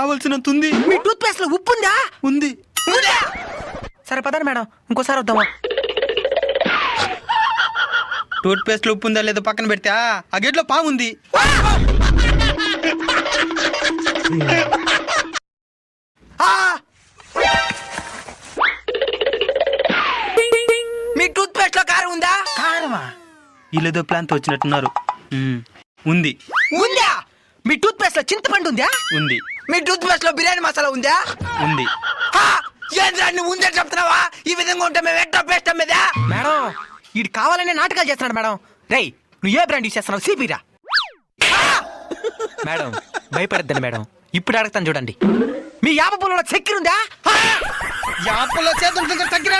కావాల్సినంత ఉంది. మీ tooth paste లో ఉప్పు ఉందా? ఉంది. సరే పదండి మేడం, ఇంకోసారి వద్దామా? టూత్ పేస్ట్ లో ఉప్పు ఉందా లేదా పక్కన పెడితే ఆ గేట్లో పాము ఉంది. మీ టూత్ పేస్ట్ లో కారం ఉందా? కారమా? వీళ్ళేదో ప్లాన్ తో వచ్చినట్టున్నారు. ఉంది. ఉందా? మీ టూత్ పేస్ట్ లో చింతపండు ఉందా? ఉంది. మీ టూత్ పేస్ట్ లో బిర్యానీ మసాలా ఉందా? ఉంది. ఏంద్రా నువ్వు ఉందని చెప్తున్నావా? ఈ విధంగా ఉంటే మేము ఎట్లా పేస్ట్ అమ్మేదా? మేడం వీడు కావాలనే నాటకాలు చేస్తున్నాడు మేడం. రేయ్ నువ్వు ఏ బ్రాండ్ యూస్ చేస్తున్నావు? సిపిరా. మేడం భయపడద్దండి మేడం, ఇప్పుడు అడుగుతాను చూడండి. మీ యాప పొలంలో చక్కెర ఉందా? యాపలో చేతులు చక్కెర